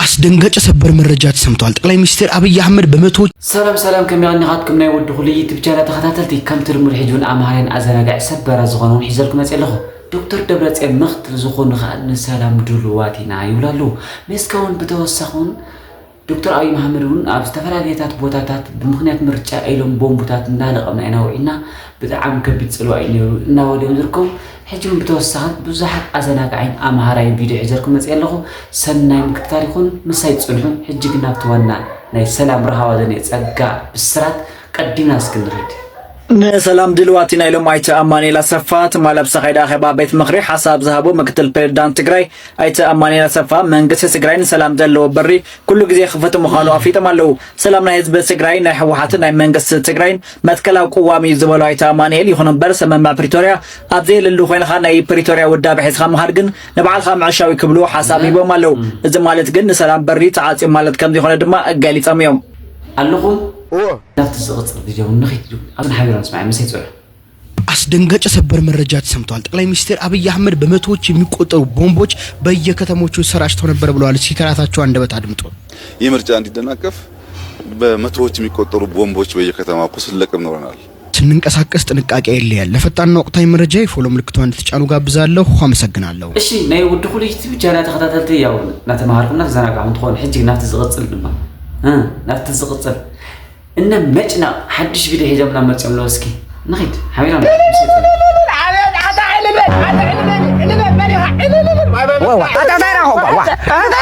አስደንጋጭ ሰበር መረጃ ተሰምቷል። ጠቅላይ ሚኒስትር አብይ አህመድ በመቶዎች ሰላም ከመያንኻትኩም ናይ ወድ ሁሉ ዩቲዩብ ቻናል ተከታተልቲ ከም ትልሙድ ሒጁን አማራን አዘናጋዕ ሰበራ ዝኾነውን ሒዘልኩም መጽለኹ ዶክተር ደብረጽዮን መኽትል ዝኾኑ ኻን ሰላም ድሉዋቲና ይብላሉ መስካውን በተወሰኹን ዶክተር አብይ አህመድን ኣብ ዝተፈላልየታት ቦታታት ብምኽንያት ምርጫ ኢሎም ቦምቡታት እንዳለቐምና ይናውዒና በጣም ከቢድ ጽልዋ እዩ እናወደም ዝርከቡ ሕጅም በተወሰኹን ብዙሓት አዘናጋዕን አማራን ቪዲዮ ሒዘልኩም መጽለኹ ሰናይ ምክትታል ይኹን ምሳይ ጽልሑን ሕጅግ ናብተወና ናይ ሰላም ረሃዋዘን ጸጋ ብስራት ቀዲምና እስክንሪድ ሰላም ድልዋቲና ኢሎም አይተ አማኑኤል አሰፋ ማለብሰ ኸይዳ ኸባ ቤት ምኽሪ ሐሳብ ዝሃቦ ምክትል ፕሬዝዳንት ትግራይ አይተ አማኑኤል አሰፋ መንግስት ትግራይን ሰላም ዘለዎ በሪ ኩሉ ግዜ ክፈት ምዃኑ አፊጥም አለው ሰላም ናይ ህዝብ ትግራይ ናይ ህወሓት ናይ መንግስት ትግራይን መትከላው ቁዋሚ ዝበሉ አይተ አማኑኤል ይኹን በር ሰመማ ፕሪቶሪያ ኣብዘይ ልሉ ኮይንኻ ናይ ፕሪቶሪያ ወዳብ ሒዝኻ መሃር ግን ንባዕልኻ ምዕሻዊ ክብሉ ሐሳብ ይቦም አለው እዚ ማለት ግን ሰላም በሪ ተዓጽ ማለት ከም ዝኾነ ድማ ገሊጾም እዮም ኣለኹም نفت الزغط فيديو نخيت أظن حبيبي نسمع مسيت سؤال አስደንጋጭ ሰበር መረጃ ተሰምቷል። ጠቅላይ ሚኒስትር አብይ አህመድ በመቶዎች የሚቆጠሩ ቦምቦች በየከተሞቹ ሰራጭተው ነበር ብለዋል። ሲከራታቸው አንደበት አድምጡ። ይህ ምርጫ እንዲደናቀፍ በመቶዎች የሚቆጠሩ ቦምቦች በየከተማው ሲለቀም ኖረናል። ስንንቀሳቀስ ጥንቃቄ ይለያል። ለፈጣንና ወቅታዊ መረጃ የፎሎ ምልክቱን እንድትጫኑ ጋብዛለሁ። አመሰግናለሁ። እሺ ናይ ውድ ሁሉ ዩቲዩብ ቻናል ተከታተልቲ ያው ናተማሃርኩና ተዘናጋሁን ትሆን ሕጂ ናፍት ዝቅጽል ድማ ናፍት ዝቅጽል إن مجنا حدش فيديو هجمنا مجمع لوسكي نخيد حبيبنا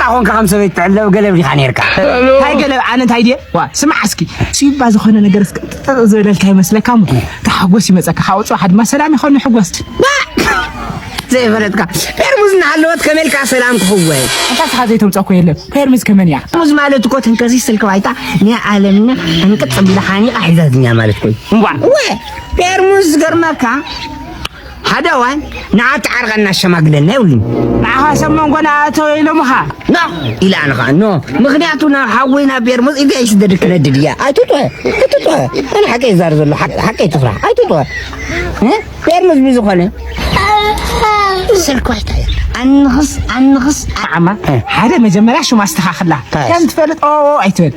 هون كخمسة بيت تعلم وقلب لي خانيرك هاي قلب أنا تايدي سمع اسكي سيب بعض خلنا نجرس زول الكاي مسلا كم كحوسي مسك حاوس واحد ما سلام يخلنا حوست زي فردك بيرمزنا علوت كمل كسلام كحوي انت حازيتهم صاكو يله بيرمز كمان يا مز مالتكو تنكسي سلك وايتا يا عالمنا انك تصبي خاني احزازنيا مالتكو وي بيرمز غرمكا هداوان نعت عرغنا الشماغلنا يولين معها سمون قنا تو يلمها لا الى ان خانو مغنياتنا حوينا بيرمز اذا ايش درك ندديا ايتوتو انا حكي زارزل حكي تفرح ايتوتو بيرمز بيزخونه سلك وايتا انغص عما هذا مجمرا شو ما استخاخلا كم تفلت ايتول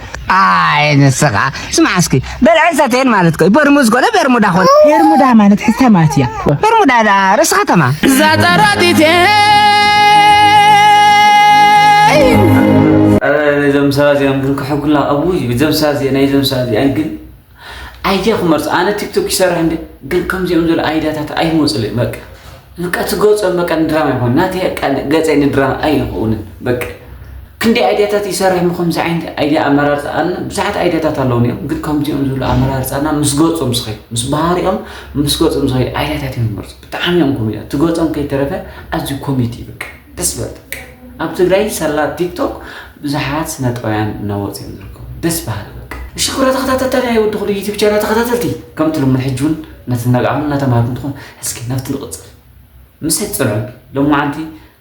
نسخه اسمع اسكي بالعزتين مالتكو برمز قولا برمودا خون برمودا مالت حتى ماتيا برمودا لا رسخه تمام زاتراتيتي زمسازي امبرك حقلا ابوي زمسازي انا زمسازي انقل ايدي خمرت انا تيك توك يسرح عندي قل كم زي انزل ايداتات اي موصل بك بقى تغوص بقى دراما يكون ناتي غصين دراما اي يكون بقى كندي ايدياتات يسرح مخم زعين ايدي امرارت انا بزحت ايدياتات اللونيو قد كم زي انزل امرارت انا مسغوصم سخي مسباريهم مسغوصم سخي ايدياتات يمرت بتعم يوم كوميديا تغوصم كيترفه ازي كوميدي بقى دسبت اب تግራይ ሰላ ቲክቶክ ብዙሓት ስነጥበያን ነወጽ ይንርኩ ደስባል በቃ ሽኩራ ተከታተልታ ይወድ ሁሉ ዩቲዩብ ቻናል ተከታተልቲ ከምትሉ ምን ሕጁን ነተናጋውን ነተማርኩን ትኾን እስኪ ነፍት ንቅጽል ምሰጥ ጽልዑ ለማዓንቲ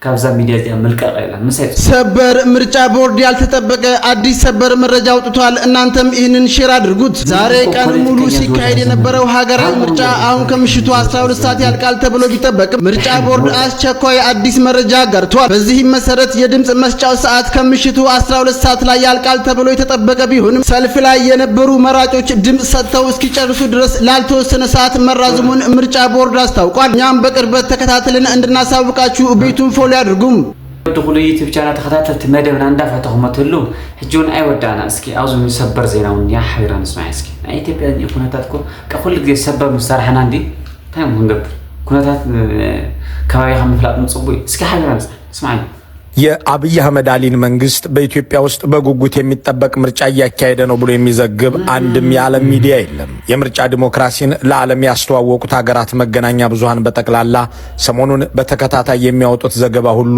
ካብዛ ሚዲያ ዚያ መልቀቅ ይላል ምሰጥ ሰበር ምርጫ ቦርድ ያልተጠበቀ አዲስ ሰበር መረጃ አውጥቷል። እናንተም ይህንን ሼር አድርጉት። ዛሬ ቀን ሙሉ ሲካሄድ የነበረው ሀገራዊ ምርጫ አሁን ከምሽቱ 12 ሰዓት ያልቃል ተብሎ ቢጠበቅም ምርጫ ቦርድ አስቸኳይ አዲስ መረጃ አጋርቷል። በዚህም መሰረት የድምጽ መስጫው ሰዓት ከምሽቱ 12 ሰዓት ላይ ያልቃል ተብሎ የተጠበቀ ቢሆንም ሰልፍ ላይ የነበሩ መራጮች ድምጽ ሰጥተው እስኪጨርሱ ድረስ ላልተወሰነ ሰዓት መራዘሙን ምርጫ ቦርድ አስታውቋል። እኛም በቅርበት ተከታትለን እንድናሳውቃችሁ ቤቱን ፎሎ ያድርጉም። دخول يوتيوب ቻናል ተከታተልት መደብና እንዳፈተሁም ተሉ ሕጁን አይወዳና እስኪ አውዙ ሰበር ዜናውን ያ ሐቢራ ንስማዕ እስኪ ኢትዮጵያ የኩነታትኮ ከሁሉ ጊዜ ሰበር መሳርሐና እንዲ ታይም እንገብ ኩነታት ከባቢ ከምፍላጥ ንጽቡይ እስኪ ሐቢራ ንስማዕ የአብይ አህመድ አሊን መንግስት በኢትዮጵያ ውስጥ በጉጉት የሚጠበቅ ምርጫ እያካሄደ ነው ብሎ የሚዘግብ አንድም የዓለም ሚዲያ የለም። የምርጫ ዲሞክራሲን ለዓለም ያስተዋወቁት ሀገራት መገናኛ ብዙሃን በጠቅላላ ሰሞኑን በተከታታይ የሚያወጡት ዘገባ ሁሉ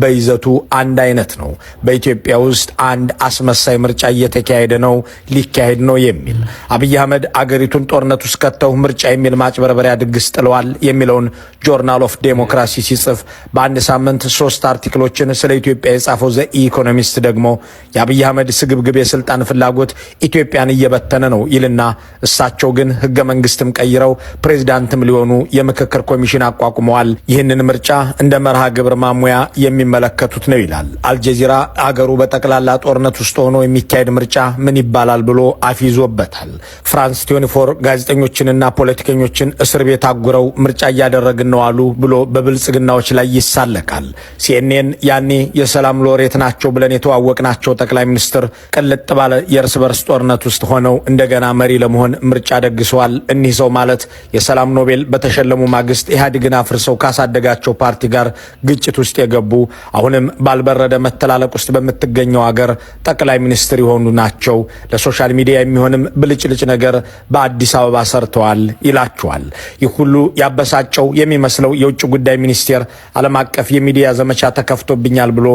በይዘቱ አንድ አይነት ነው። በኢትዮጵያ ውስጥ አንድ አስመሳይ ምርጫ እየተካሄደ ነው፣ ሊካሄድ ነው የሚል አብይ አህመድ አገሪቱን ጦርነት ውስጥ ከተው ምርጫ የሚል ማጭበርበሪያ ድግስ ጥለዋል የሚለውን ጆርናል ኦፍ ዴሞክራሲ ሲጽፍ በአንድ ሳምንት 3 አርቲክሎችን መጽሔትን ስለ ኢትዮጵያ የጻፈው ዘ ኢኮኖሚስት ደግሞ የአብይ አህመድ ስግብግብ የስልጣን ፍላጎት ኢትዮጵያን እየበተነ ነው ይልና እሳቸው ግን ህገ መንግስትም ቀይረው ፕሬዝዳንትም ሊሆኑ የምክክር ኮሚሽን አቋቁመዋል። ይህንን ምርጫ እንደ መርሃ ግብር ማሙያ የሚመለከቱት ነው ይላል። አልጀዚራ አገሩ በጠቅላላ ጦርነት ውስጥ ሆኖ የሚካሄድ ምርጫ ምን ይባላል ብሎ አፊዞበታል። ፍራንስ 24 ጋዜጠኞችንና ፖለቲከኞችን እስር ቤት አጉረው ምርጫ እያደረግን ነው አሉ ብሎ በብልጽግናዎች ላይ ይሳለቃል። ሲኤንኤን ያኔ የሰላም ሎሬት ናቸው ብለን የተዋወቅናቸው ጠቅላይ ሚኒስትር ቅልጥ ባለ የእርስ በርስ ጦርነት ውስጥ ሆነው እንደገና መሪ ለመሆን ምርጫ ደግሰዋል። እኒህ ሰው ማለት የሰላም ኖቤል በተሸለሙ ማግስት ኢህአዴግን አፍርሰው ካሳደጋቸው ፓርቲ ጋር ግጭት ውስጥ የገቡ አሁንም ባልበረደ መተላለቅ ውስጥ በምትገኘው አገር ጠቅላይ ሚኒስትር የሆኑ ናቸው። ለሶሻል ሚዲያ የሚሆንም ብልጭልጭ ነገር በአዲስ አበባ ሰርተዋል ይላቸዋል። ይህ ሁሉ ያበሳጨው የሚመስለው የውጭ ጉዳይ ሚኒስቴር ዓለም አቀፍ የሚዲያ ዘመቻ ተከፍቶብኛል ብሎ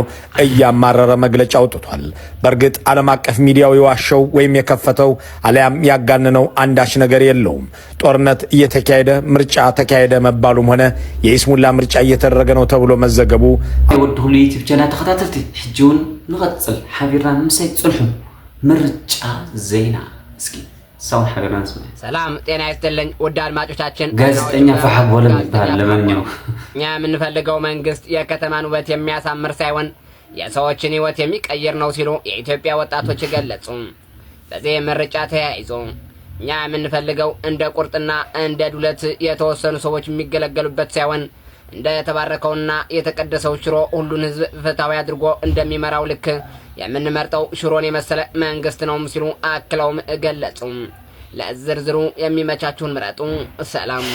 እያማረረ መግለጫ አውጥቷል። በእርግጥ ዓለም አቀፍ ሚዲያው የዋሸው ወይም የከፈተው አሊያም ያጋነነው አንዳች ነገር የለውም። ጦርነት እየተካሄደ ምርጫ ተካሄደ መባሉም ሆነ የኢስሙላ ምርጫ እየተደረገ ነው ተብሎ መዘገቡ ወድ ሁሉ ዩቲዩብ ቻናል ተከታተልቲ ሕጂውን ንቀጽል ሓቢርና ምሳይ ጽልሑ ምርጫ ዜና እስኪ ሰውን ሓቢርና ንስማ። ሰላም ጤና ይስጥልኝ ውድ አድማጮቻችን። ጋዜጠኛ ፈሓብ ወለም ይባላል። ለማንኛው እኛ የምንፈልገው መንግስት የከተማን ውበት የሚያሳምር ሳይሆን የሰዎችን ህይወት የሚቀይር ነው ሲሉ የኢትዮጵያ ወጣቶች ገለጹ። በዚህ ምርጫ ተያይዞ እኛ የምንፈልገው እንደ ቁርጥና እንደ ዱለት የተወሰኑ ሰዎች የሚገለገሉበት ሳይሆን እንደ ተባረከውና የተቀደሰው ሽሮ ሁሉን ህዝብ ፍትሃዊ አድርጎ እንደሚመራው ልክ የምንመርጠው ሽሮን የመሰለ መንግስት ነው ሲሉ አክለውም ገለጹ። ለዝርዝሩ የሚመቻችሁን ምረጡ። ሰላም።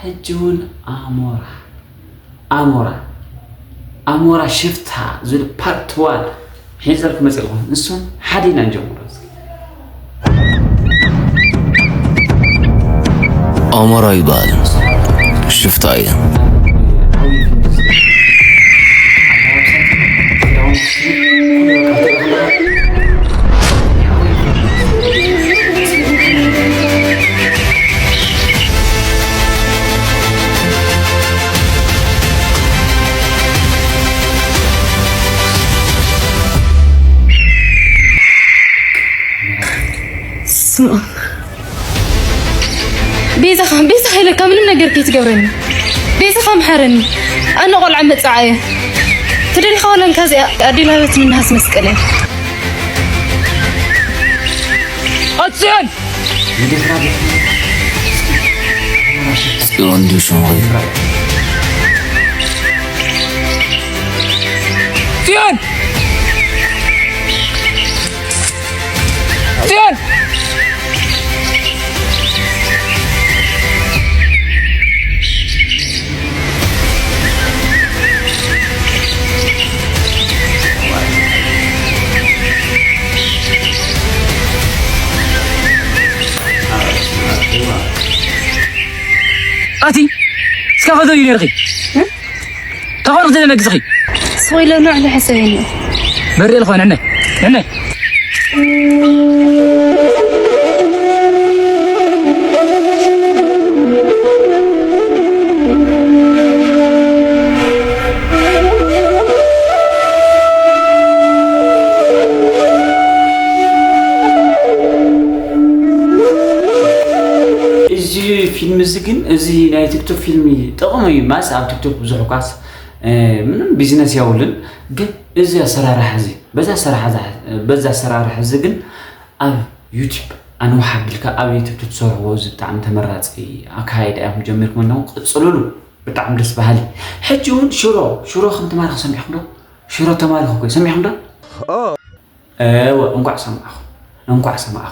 ሕጂውን አሞራ ሽፍታ ዝል ፓርት 1 ሒዘልክ መጽልኹ እሱን ሓዲና እንጀምሮ። አሞራ ይባል ሽፍታ እየ ቤዛ ኸይለካ ምንም ነገር ከይትገብረኒ ቤዛ ከምሐረኒ ኣነ ቆልዓ መፅዓየ ትደሊኻ ወለን ካዚኣ ኣዲላበት ምንሃስ መስቀለ ጽዮን ጽዮን ዲሽን ጽዮን ጽዮን أتي سكافة ينرخي تخرج لنا نقصخي سويلة نوع لحسيني بري الخوان عنا ፊልም ዝግን እዚ ናይ ቲክቶክ ፊልም ጠቅሞ ይማስ ኣብ ቲክቶክ ብዙሕ ኳስ ምንም ቢዝነስ ያውልን ግን እዚ አሰራራህ እዚ በዛ አሰራራህ እዚ ግን ኣብ ዩቲዩብ አንዋሕ ብልካ ኣብ ዩቲዩብ ትሰርሕዎ ብጣዕሚ ተመራፂ ኣካይድ እዮም ጀሚርኩም ነው ቅጽሉሉ ብጣዕሚ ደስ በሃሊ ሕጂ እውን ሽሮ ከም ተማሪኽ ሰሚዕኩም ዶ ሽሮ ተማሪኽ ኮይ ሰሚዕኩም ዶ እንቋዕ ሰማዕኹ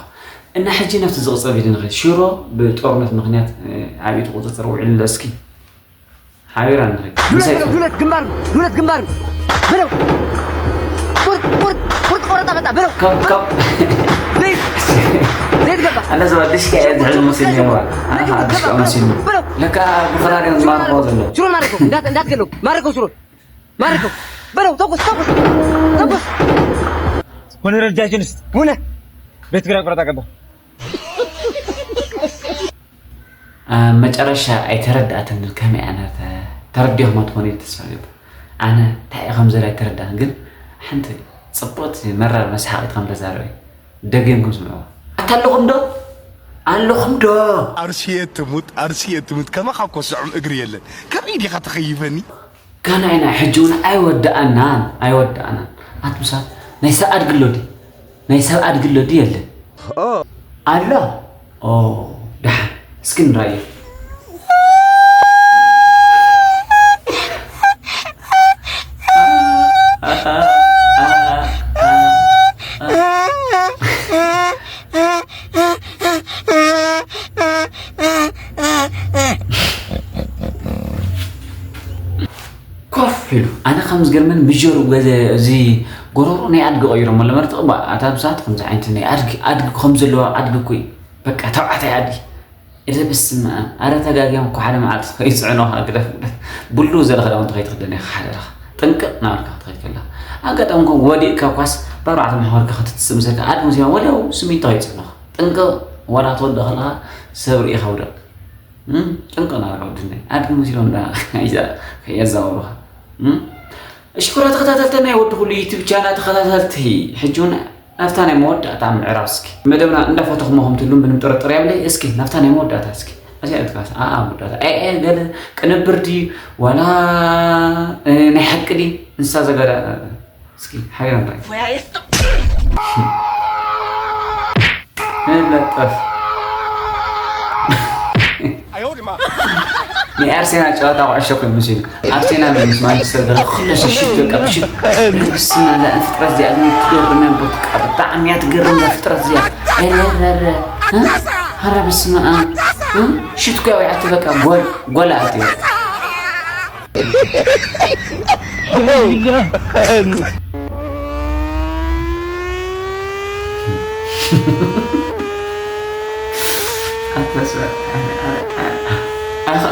እና ሕጂ ነፍቲ ዝቕፅል ቪድዮ ንኽእል ሽሮ ብጦርነት ምክንያት ዓብዪ ቁፅፅር ውዒሉ እስኪ ሓቢራ ንኽእል ዱለት ግንባር ብለው ቁርጥ ቆረጣ መጣ ብለው ካብ ዘይት ገባ ኣነ ዘባ ድሽካ እየ ዝሕዝ መሲልኒ ነዋ ድሽካ መሲልኒ ለካ ብኽራር እዮም ዝማርኽዎ ዘሎ ሽሮ ማረከው እንዳትገለው ማረከው ሽሮ ማረከው በለው ተኩስ ሆነ ረጃጅንስ ሆነ ቤት ግራ ቆረጣ ገባ መጨረሻ ኣይተረዳእትን ከመይ ኣነ ተረዲኹም ትኾኑ ተስፋ ገባ أنا تايخم زراي تردان قل حنت صبوت مرة مسحقت خم تزاري دقيقكم سمعوا أتلقم دو ألقم دو أرسية تموت كما خاكو سعم أقري يلن كم إيدي خاتخيفني كان أنا حجون أيود أنا أتمسا نيسا أدقلودي يلن الله ده سكن راي كفلو أنا خمس جرمن مجرو زي قرور ني أدق غيره ولا مرت أبا أتاب ساعات خمس عينتني أدق خمس اللي أدق كوي بك أتوعت عادي إذا بس ما أنا تجاجم كحدا مع يسعنوها كده بلوز اللي خلاهم تغير تخدني حدا تنك نارك تغير كلها أقدر أنكم ودي كواس برا محور كخت تسمسك أدق مسيا ولا سمي تغير سنها تنك ولا تود دخلها سوري خورا تنك نارك ودني أدق مسيا ولا إذا يزاوروها شكرا تخطاتلتنا يودخل يوتيوب قناه تخطاتلتي حجون نفتاني مودة تعم عراسك مدبنا ندفتخ مهم تلون بنمطرطر يابلي اسكي نفتاني مودة اسكي اسي اتكاس مودة قال قنبردي ولا نحقدي انسا زغدا اسكي حاجه نراي لا طف ني أرسنال جواتها وعشوك المسير أرسنال من مانشستر ده خلص الشيء كابشي بس لا الفترة زي أدمي تقرن بوتك بطعم يتقرن الفترة زي هرب بس ما شو تقوي عتبك قول عتبك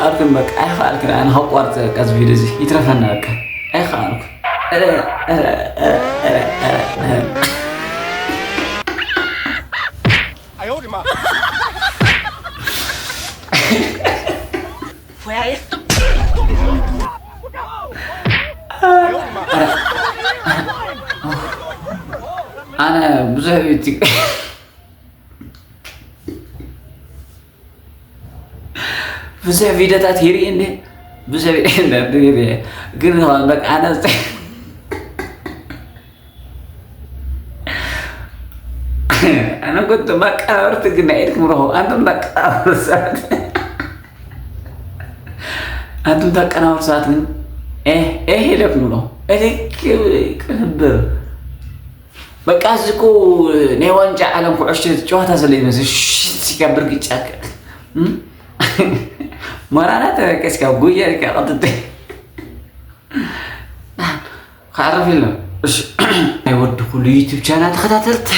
أركن بك أركن أنا هقورت كذا فيديو زي يترفعنا لك أركن أيوة ما أنا بزهقتي بزاف فيديوهات هيري إني بزاف فيديوهات قلنا لك أنا أنا كنت ما كارت قلنا إيدك مرهو أنتم ذاك أورسات أنتم ذاك أنا أورسات إيه لك مرهو إيه كبر بكازكو نيوان جعلهم كعشرة جواتها زلي بس سكبر كيتشاك مرانا تركز كوجويا كقطت خارف له إيش يود كل يوتيوب قناة تخطاتلت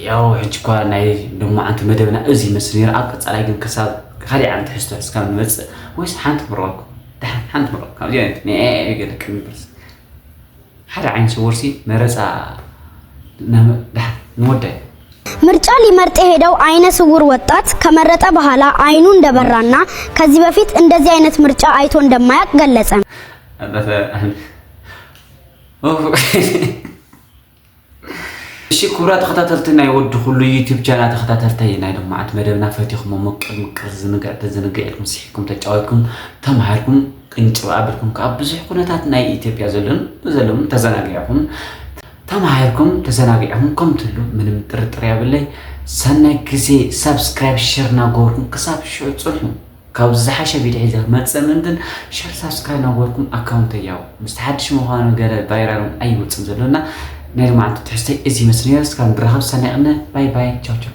ياو حجكوا ناي دم أنت مدبنا أزي مسنير أقص على جم كساد خلي عم تحسوا كان بس ويش حنت مراك حنت مراك يعني نيجي لك بس حدا عين صورسي مرسا نموده ምርጫ ሊመርጥ ሄደው አይነ ስውር ወጣት ከመረጠ በኋላ አይኑ እንደበራና ከዚህ በፊት እንደዚህ አይነት ምርጫ አይቶ እንደማያውቅ ገለጸ። እሺ ኩራ ተኸታተልትና ይወድ ሁሉ ዩቲዩብ ቻናል ተኸታተልታይ ናይ ደማዓት መደብና ፈቲኹም ሞቅል ዝንግዕ ሲሕኩም ተጫወትኩም ተማሃርኩም ቅንጭብ አብልኩም ካብ ብዙሕ ኩነታት ናይ ኢትዮጵያ ዘለውን ተዘናግዕኩም ተማሃርኩም ተዘናግዕኩም ከም ትሉ ምንም ጥርጥር ያብለይ ሰናይ ግዜ ሰብስክራይብ ሼር ናጎርኩም ክሳብ ሽዑ ጽልሑ ካብ ዝሓሸ ቪድዮ ሒዘ መጽምንትን ሼር ሰብስክራይብ ናጎርኩም አካውንት ያው ምስተሓድሽ ምዃኑ ገለ ቫይራል ኣይወጽም ዘሎና ናይ ደማዓት ትሕዝተይ እዚ መስሪያ እስካን ብረኸብ ሰናይቅነ ባይ ባይ ቻው ቻው